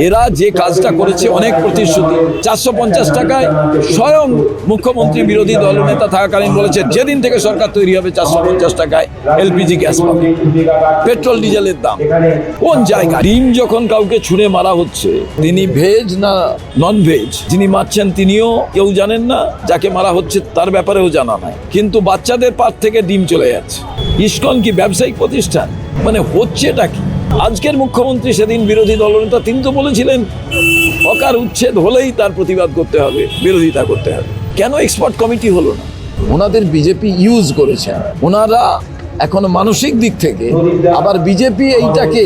এরা যে কাজটা করেছে অনেক প্রতিশ্রুতি 450 টাকায় স্বয়ং মুখ্যমন্ত্রী বিরোধী দলনেতা থাকাকালীন বলেছে যেদিন থেকে সরকার তৈরি হবে 450 টাকায় এলপিজি গ্যাস পাবে। পেট্রোল ডিজেলের দাম কোন জায়গায়? ডিম যখন কাউকে ছুঁড়ে মারা হচ্ছে, তিনি ভেজ না নন ভেজ, যিনি মারছেন তিনিও কেউ জানেন না, যাকে মারা হচ্ছে তার ব্যাপারেও জানা নাই, কিন্তু বাচ্চাদের পাত থেকে ডিম চলে যাচ্ছে। ইসকন কি ব্যবসায়িক প্রতিষ্ঠান? মানে হচ্ছেটা কি? আজকের মুখ্যমন্ত্রী সেদিন বিরোধী দলনেতা তিনি তো বলেছিলেন হকার উচ্ছেদ হলেই তার প্রতিবাদ করতে হবে, বিরোধিতা করতে হবে। কেন এক্সপার্ট কমিটি হলো না? ওনাদের বিজেপি ইউজ করেছেন, ওনারা এখন মানসিক দিক থেকে আবার বিজেপি এইটাকে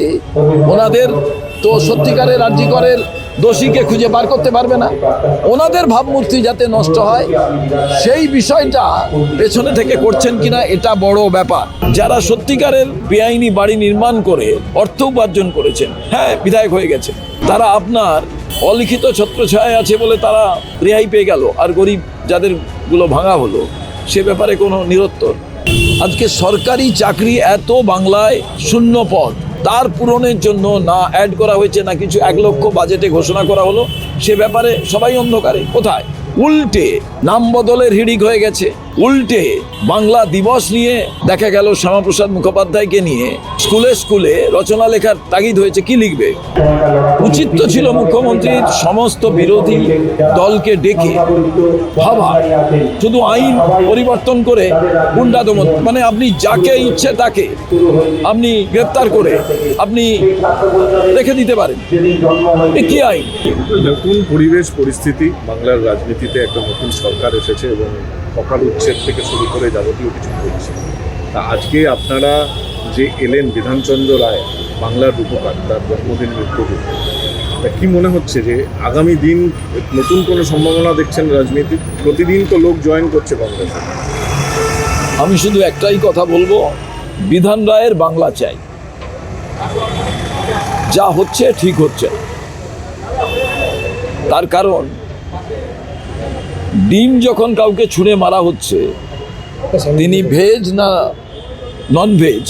ওনাদের তো সত্যিকারের আরজিকরের দোষীকে খুঁজে বার করতে পারবে না, ওনাদের ভাবমূর্তি যাতে নষ্ট হয় সেই বিষয়টা পেছনে থেকে করছেন কিনা এটা বড় ব্যাপার। যারা সত্যিকারের বেআইনি বাড়ি নির্মাণ করে অর্থ উপার্জন করেছেন, হ্যাঁ বিধায়ক হয়ে গেছে, তারা আপনার অলিখিত ছত্রছায়ায় আছে বলে তারা রেহাই পেয়ে গেল, আর গরিব যাদের গুলো ভাঙা হলো সে ব্যাপারে কোনো নিরুত্তর। আজকে সরকারি চাকরি এত বাংলায় শূন্য পদ, তার পূরণের জন্য না অ্যাড করা হয়েছে না কিছু, 1 লক্ষ বাজেটে ঘোষণা করা হলো, সে ব্যাপারে সবাই অন্ধকারে। কোথায়? উল্টে নাম বদলের হিড়িক হয়ে গেছে, উল্টে বাংলা দিবস নিয়ে দেখা গেল শ্যামাপ্রসাদ মুখোপাধ্যায়কে নিয়ে স্কুলে স্কুলে রচনা লেখার তাগিদ হয়েছে। কি লিখবে? উচিত তো ছিল মুখ্যমন্ত্রীর সমস্ত বিরোধী দলকে ডেকে ভাবা, শুধু আইন পরিবর্তন করে গুন্ডা দমন, মানে আপনি যাকে ইচ্ছে তাকে আপনি গ্রেপ্তার করে আপনি রেখে দিতে পারেন, এ কি আইন? নতুন পরিবেশ পরিস্থিতি, বাংলার রাজনীতিতে একটা নতুন সরকার এসেছে এবং হকার উচ্ছেদ থেকে শুরু করে যাবতীয় কিছু করছে। তা আজকে আপনারা যে এলেন বিধানচন্দ্র রায়, বাংলার রূপকার, তার জন্মদিন মৃত্যুদিন, তা কি মনে হচ্ছে যে আগামী দিন নতুন কোনো সম্ভাবনা দেখছেন রাজনীতি? প্রতিদিন তো লোক জয়েন করছে কংগ্রেসে। আমি শুধু একটাই কথা বলবো, বিধান রায়ের বাংলা চাই। যা হচ্ছে ঠিক হচ্ছে, তার কারণ ডিম যখন কাউকে ছুঁড়ে মারা হচ্ছে, তিনি ভেজ না নন ভেজ,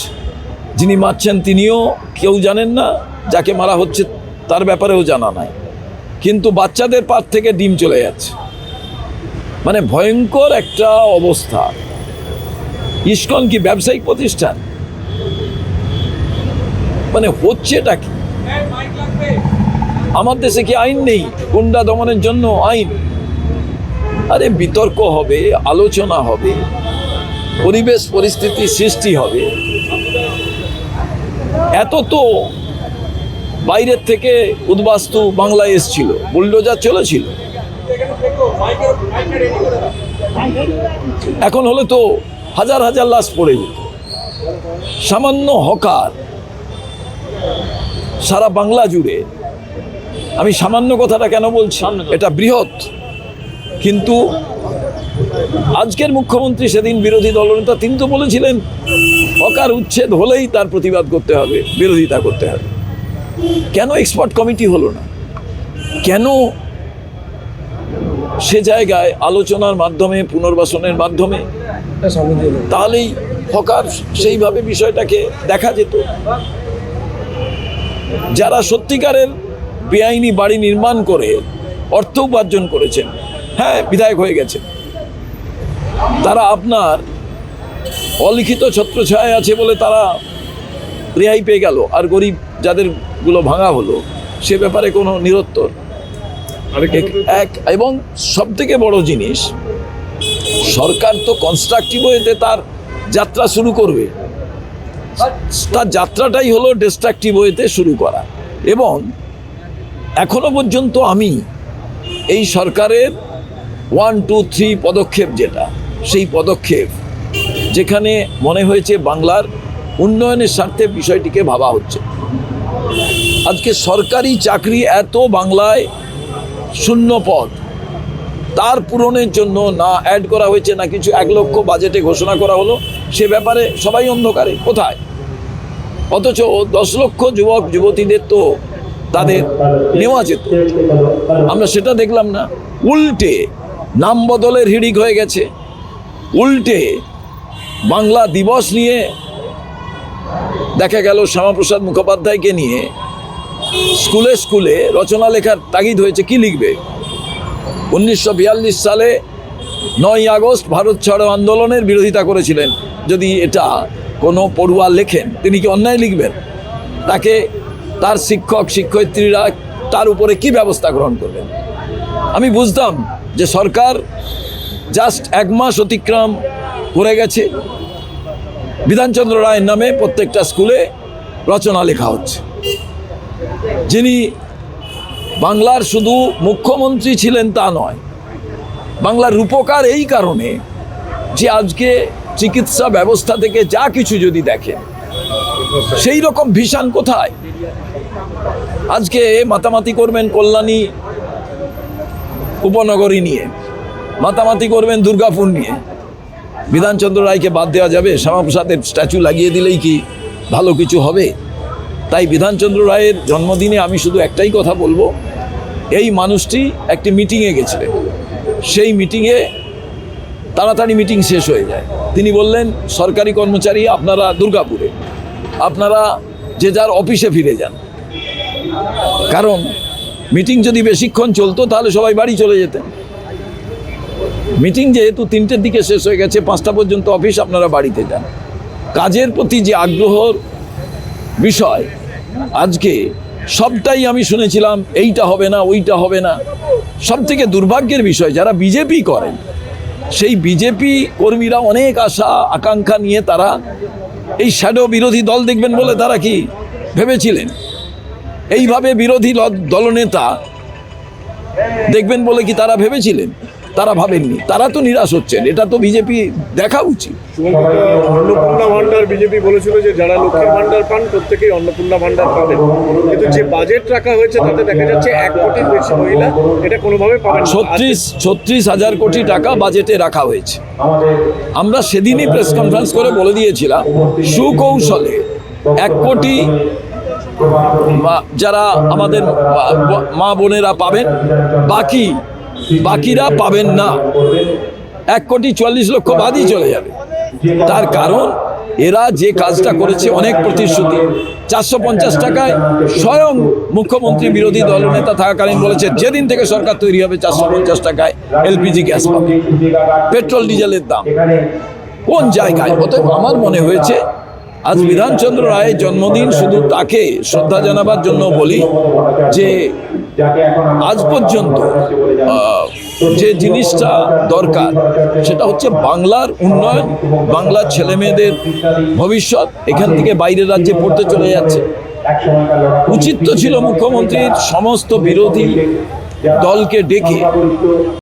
যিনি মারছেন তিনিও কেউ জানেন না, যাকে মারা হচ্ছে তার ব্যাপারেও জানা নাই, কিন্তু বাচ্চাদের পাত থেকে ডিম চলে যাচ্ছে। মানে ভয়ঙ্কর একটা অবস্থা। ইসকন কি ব্যবসায়িক প্রতিষ্ঠান? মানে হচ্ছেটা কি? আমার দেশে কি আইন নেই গুন্ডা দমনের জন্য? আইন, আরে বিতর্ক হবে, আলোচনা হবে, পরিবেশ পরিস্থিতি সৃষ্টি হবে। এত তো বাইরের থেকে উদ্বাস্তু বাংলায় এসেছিল, বুলডোজার চলেছিল, এখন হলে তো হাজার হাজার লাশ পড়ে যেত। সামান্য হকার সারা বাংলা জুড়ে, আমি সামান্য কথাটা কেন বলছি, এটা বৃহৎ। কিন্তু আজকের মুখ্যমন্ত্রী সেদিন বিরোধী দলনেতা তিনি তো বলেছিলেন হকার উচ্ছেদ হলেই তার প্রতিবাদ করতে হবে, বিরোধিতা করতে হবে। কেন এক্সপার্ট কমিটি হলো না? কেন সে জায়গায় আলোচনার মাধ্যমে, পুনর্বাসনের মাধ্যমে তাহলেই হকার সেইভাবে বিষয়টাকে দেখা যেত। যারা সত্যিকারের বেআইনি বাড়ি নির্মাণ করে অর্থ উপার্জন করেছেন, হ্যাঁ বিধায়ক হয়ে গেছেন, তারা আপনার অলিখিত ছত্রছায়ায় আছে বলে তারা রেহাই পেয়ে গেল, আর গরিব যাদের গুলো ভাঙা হলো সে ব্যাপারে কোনো নিরুত্তর। এবং সব থেকে বড় জিনিস, সরকার তো কনস্ট্রাকটিভ ওয়েতে তার যাত্রা শুরু করবে, তার যাত্রাটাই হলো ডিস্ট্রাকটিভ ওয়েতে শুরু করা। এবং এখনো পর্যন্ত আমি এই সরকারের 1, 2, 3 পদক্ষেপ, যেটা সেই পদক্ষেপ যেখানে মনে হয়েছে বাংলার উন্নয়নের স্বার্থে বিষয়টিকে ভাবা হচ্ছে। আজকে সরকারি চাকরি এত বাংলায় শূন্য পদ, তার পূরণের জন্য না অ্যাড করা হয়েছে না কিছু, 1 লক্ষ বাজেটে ঘোষণা করা হলো, সে ব্যাপারে সবাই অন্ধকারে। কোথায়? অথচ 10 লক্ষ যুবক যুবতীদের তো তাদের নেওয়া যেত, আমরা সেটা দেখলাম না। উল্টে নাম বদলের হিড়িক হয়ে গেছে, উল্টে বাংলা দিবস নিয়ে দেখা গেল শ্যামাপ্রসাদ মুখোপাধ্যায়কে নিয়ে স্কুলে স্কুলে রচনা লেখার তাগিদ হয়েছে, কি লিখবে? 1942 সালে 9ই আগস্ট ভারত ছাড়ো আন্দোলনের বিরোধিতা করেছিলেন। যদি এটা কোনো পড়ুয়া লেখেন, তিনি কি অন্যায় লিখবেন? তাকে তার শিক্ষক শিক্ষয়িত্রীরা তার উপরে কি ব্যবস্থা গ্রহণ করবেন? আমি বুঝতাম যে সরকার জাস্ট 1 মাস অতিক্রম করে গেছে, বিধানচন্দ্র রায়ের নামে প্রত্যেকটা স্কুলে রচনা লেখা হচ্ছে। যিনি বাংলার শুধু মুখ্যমন্ত্রী ছিলেন তা নয়, বাংলার রূপকার এই কারণে যে আজকে চিকিৎসা ব্যবস্থা থেকে যা কিছু যদি দেখেন, সেই রকম ভীষণ কোথায়? আজকে মাতামাতি করবেন কল্যাণী উপনগরী নিয়ে, মাতামাতি করবেন দুর্গাপুর নিয়ে, বিধানচন্দ্র রায়কে বাদ দেওয়া যাবে? শ্যামাপ্রসাদের স্ট্যাচু লাগিয়ে দিলেই কি ভালো কিছু হবে? তাই বিধানচন্দ্র রায়ের জন্মদিনে আমি শুধু একটাই কথা বলবো, এই মানুষটি একটি মিটিংয়ে গেছিলেন, সেই মিটিংয়ে তাড়াতাড়ি মিটিং শেষ হয়ে যায়। তিনি বললেন, সরকারি কর্মচারী আপনারা দুর্গাপুরে, আপনারা যে যার অফিসে ফিরে যান। কারণ মিটিং যদি বেশিক্ষণ চলতো তাহলে সবাই বাড়ি চলে যেতেন। মিটিং যেহেতু 3টের দিকে শেষ হয়ে গেছে, 5টা পর্যন্ত অফিস, আপনারা বাড়িতে যান। কাজের প্রতি যে আগ্রহর বিষয়, আজকে সবটাই আমি শুনেছিলাম এইটা হবে না, ওইটা হবে না। সব থেকে দুর্ভাগ্যের বিষয়, যারা বিজেপি করেন, সেই বিজেপি কর্মীরা অনেক আশা আকাঙ্ক্ষা নিয়ে তারা এই শ্যাডো বিরোধী দল দেখবেন বলে তারা কি ভেবেছিলেন? এইভাবে বিরোধী দলনেতা দেখবেন বলে কি তারা ভেবেছিলেন? তারা ভাবেননি। তারা তো নিরাশ হচ্ছেন, এটা তো বিজেপি দেখা উচিত। অন্নপূর্ণা ভান্ডার বিজেপি বলেছিল যে যারা লক্ষ্মীর ভান্ডার পান প্রত্যেকেই অন্নপূর্ণা ভান্ডার পাবেন, কিন্তু যে বাজেট রাখা হয়েছে তাতে দেখা যাচ্ছে 1 কোটির বেশি মহিলা এটা কোনোভাবে পাবেন না। 36,000 কোটি টাকা বাজেটে রাখা হয়েছে। আমরা সেদিনই প্রেস কনফারেন্স করে বলে দিয়েছিলাম, সুকৌশলে 1 কোটি যারা আমাদের মা বোনেরা পাবেন, বাকিরা পাবেন না। 1,40,00,000 বাদই চলে যাবে। তার কারণ এরা যে কাজটা করেছে, অনেক প্রতিশ্রুতি। 450 টাকায় স্বয়ং মুখ্যমন্ত্রী বিরোধী দলনেতা থাকাকালীন বলেছেন, যেদিন থেকে সরকার তৈরি হবে 450 টাকায় এলপিজি গ্যাস পাবে। পেট্রোল ডিজেলের দাম কোন জায়গায়? অতএব আমার মনে হয়েছে আজ বিধানচন্দ্র রায়ের জন্মদিন, শুধু তাকে শ্রদ্ধা জানাবার জন্য বলি যে আজ পর্যন্ত যে জিনিসটা দরকার সেটা হচ্ছে বাংলার উন্নয়ন, বাংলার ছেলেমেয়েদের ভবিষ্যৎ। এখান থেকে বাইরের রাজ্যে পড়তে চলে যাচ্ছে। উচিত তো ছিল মুখ্যমন্ত্রীর সমস্ত বিরোধী দলকে ডেকে